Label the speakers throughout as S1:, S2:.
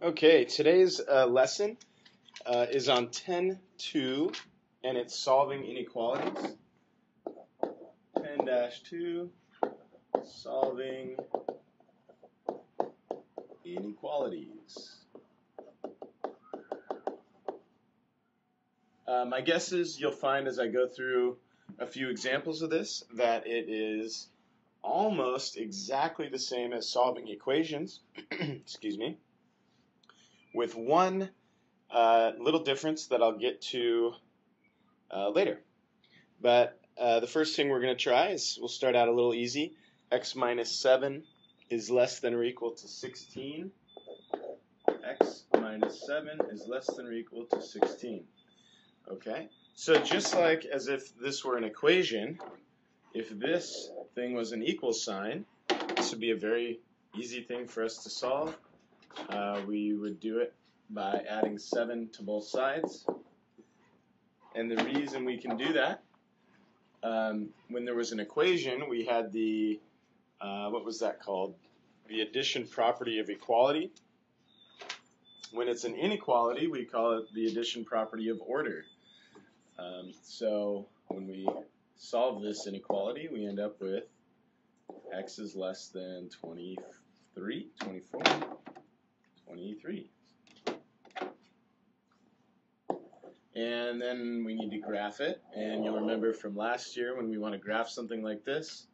S1: Okay, today's lesson is on 10.2, and it's solving inequalities. 10-2, solving inequalities. My guess is you'll find as I go through a few examples of this that it is almost exactly the same as solving equations, excuse me, with one little difference that I'll get to later. But the first thing we're going to try is we'll start out a little easy. X minus 7 is less than or equal to 16. X minus 7 is less than or equal to 16. Okay, so just like as if this were an equation, if this thing was an equal sign, this would be a very easy thing for us to solve. We would do it by adding 7 to both sides. And the reason we can do that, when there was an equation, we had the, what was that called? The addition property of equality. When it's an inequality, we call it the addition property of order. So when we solve this inequality, we end up with x is less than 23, 24, 23. And then we need to graph it, and you'll remember from last year when we want to graph something like this,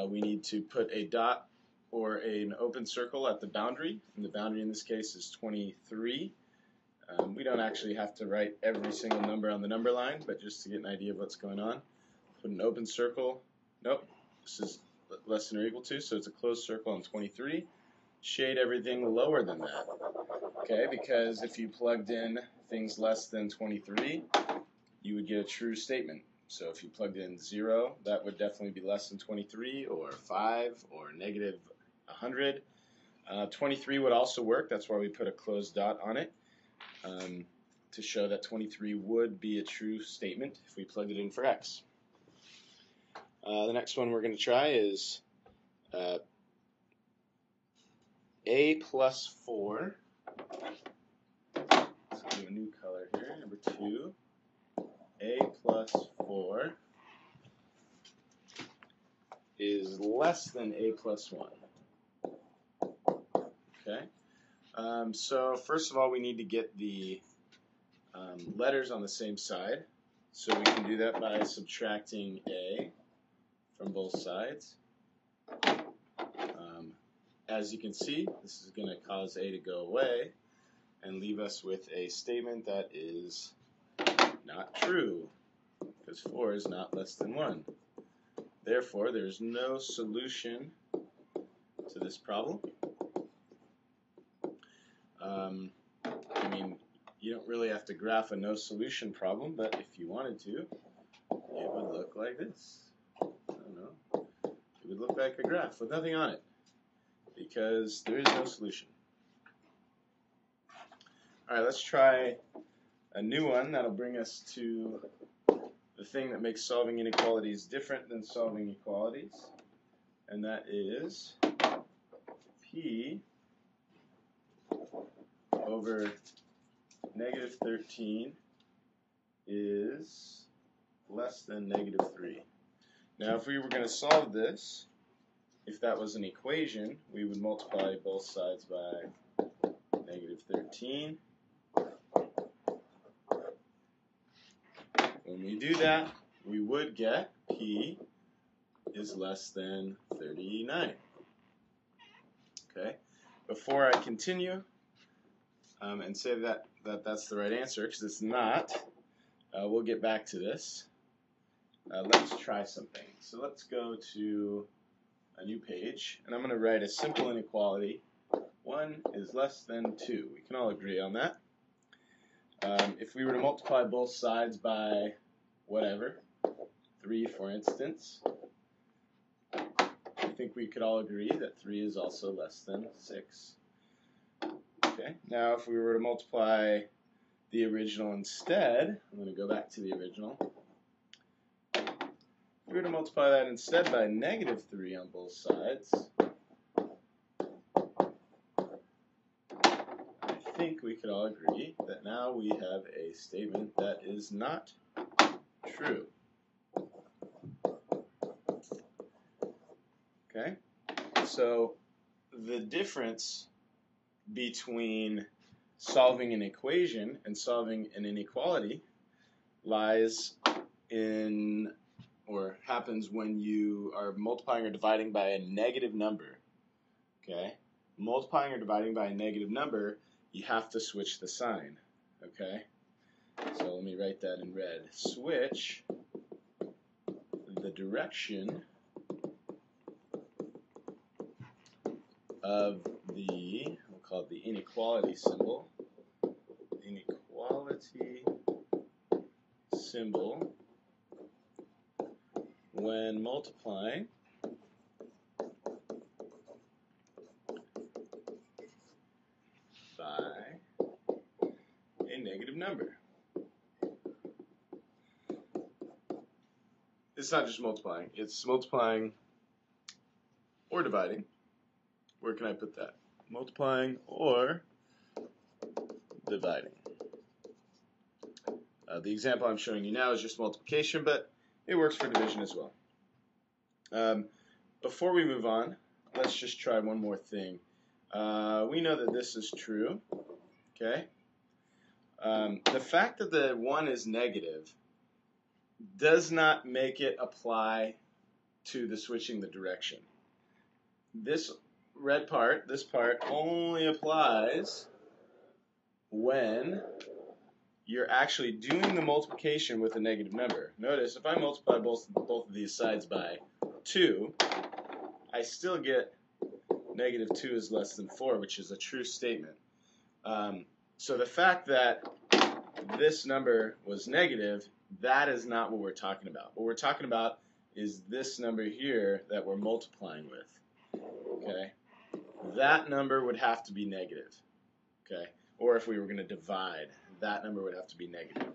S1: we need to put a dot or an open circle at the boundary, and the boundary in this case is 23. We don't actually have to write every single number on the number line, but just to get an idea of what's going on, put an open circle. Nope, this is less than or equal to, so it's a closed circle on 23. Shade everything lower than that. Okay, because if you plugged in things less than 23, you would get a true statement. So if you plugged in 0, that would definitely be less than 23, or 5, or negative 100. 23 would also work. That's why we put a closed dot on it, to show that 23 would be a true statement if we plugged it in for x. The next one we're going to try is a plus 4. Let's do a new color here, number 2. A plus 4 is less than a plus 1. Okay. So first of all, we need to get the letters on the same side. So we can do that by subtracting a from both sides. As you can see, this is going to cause a to go away and leave us with a statement that is not true, because 4 is not less than 1. Therefore, there's no solution to this problem. I mean, you don't really have to graph a no solution problem, but if you wanted to, it would look like this. I don't know. It would look like a graph with nothing on it, because there is no solution. Alright, let's try a new one that'll bring us to the thing that makes solving inequalities different than solving equalities, and that is p over negative 13 is less than negative 3. Now if we were going to solve this, if that was an equation, we would multiply both sides by negative 13. When we do that, we would get p is less than 39. Okay. Before I continue and say that's the right answer, because it's not, we'll get back to this. Let's try something. So let's go to a new page, and I'm going to write a simple inequality. 1 is less than 2. We can all agree on that. If we were to multiply both sides by whatever, 3 for instance, I think we could all agree that 3 is also less than 6. Okay, now if we were to multiply the original instead, I'm going to go back to the original. If we were to multiply that instead by negative 3 on both sides, think we could all agree that now we have a statement that is not true. Okay? So the difference between solving an equation and solving an inequality lies in, or happens when you are multiplying or dividing by a negative number. Okay? Multiplying or dividing by a negative number, you have to switch the sign. Okay? So let me write that in red. Switch the direction of the, we'll call it the inequality symbol. Inequality symbol when multiplying by a negative number. It's not just multiplying, it's multiplying or dividing. Where can I put that? Multiplying or dividing. The example I'm showing you now is just multiplication, but it works for division as well. Before we move on, let's just try one more thing. We know that this is true. Okay. The fact that the 1 is negative does not make it apply to the switching the direction. This red part, this part, only applies when you're actually doing the multiplication with a negative number. Notice, if I multiply both of these sides by 2, I still get negative 2 is less than 4, which is a true statement. So the fact that this number was negative, that is not what we're talking about. What we're talking about is this number here that we're multiplying with. Okay? That number would have to be negative. Okay? Or if we were going to divide, that number would have to be negative.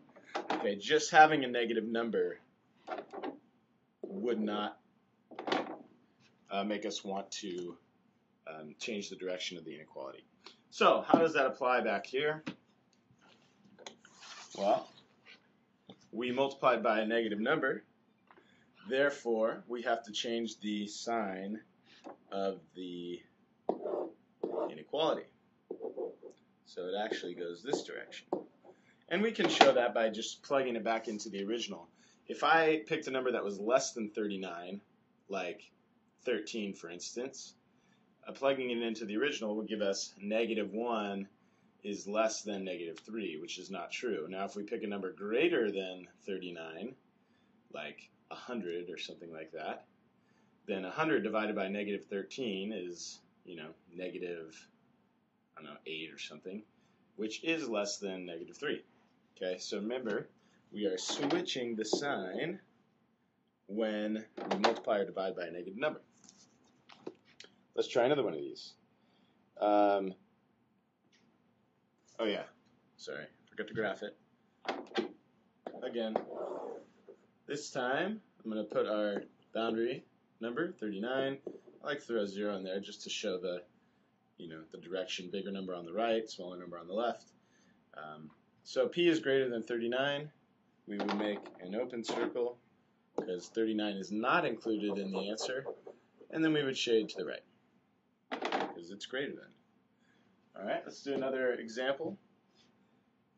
S1: Okay? Just having a negative number would not make us want to change the direction of the inequality. So, how does that apply back here? Well, we multiplied by a negative number. Therefore, we have to change the sign of the inequality. So it actually goes this direction. And we can show that by just plugging it back into the original. If I picked a number that was less than 39, like 13 for instance, plugging it into the original would give us negative 1 is less than negative 3, which is not true. Now if we pick a number greater than 39, like 100 or something like that, then 100 divided by negative 13 is, negative, 8 or something, which is less than negative 3. Okay, so remember, we are switching the sign when we multiply or divide by a negative number. Let's try another one of these. Oh yeah, sorry, forgot to graph it. Again, this time I'm going to put our boundary number, 39. I like to throw a 0 in there just to show the, the direction. Bigger number on the right, smaller number on the left. So p is greater than 39. We would make an open circle because 39 is not included in the answer. And then we would shade to the right because it's greater than. All right, let's do another example.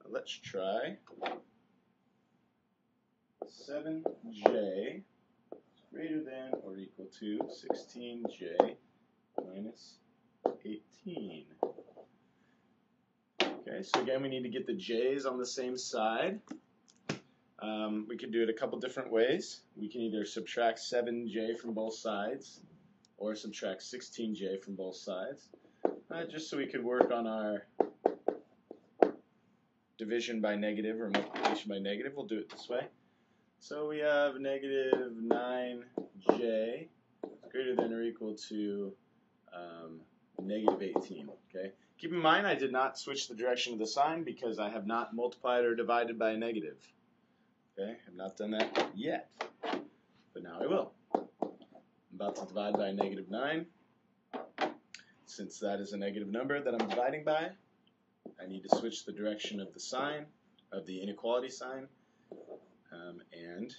S1: Let's try 7j greater than or equal to 16j minus 18. Okay, so again, we need to get the j's on the same side. We could do it a couple different ways. We can either subtract 7j from both sides or subtract 16j from both sides. Just so we could work on our division by negative or multiplication by negative, we'll do it this way. So we have negative 9j greater than or equal to negative 18. Okay. Keep in mind I did not switch the direction of the sign because I have not multiplied or divided by a negative. Okay, I have not done that yet, but now I will. I'm about to divide by a negative 9. Since that is a negative number that I'm dividing by, I need to switch the direction of the sign, of the inequality sign, and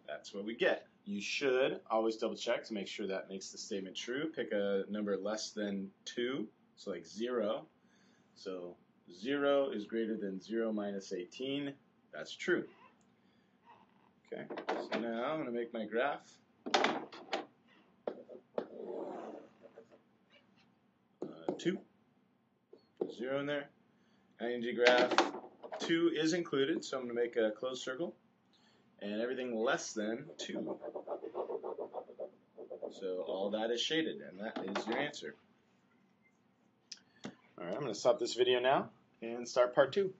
S1: that's what we get. You should always double check to make sure that makes the statement true. Pick a number less than 2, so like 0. So 0 is greater than 0 minus 18. That's true. Okay, so now I'm going to make my graph. 2, 0 in there. ING graph 2 is included, so I'm going to make a closed circle. And everything less than 2. So all that is shaded, and that is your answer. All right, I'm going to stop this video now and start part 2.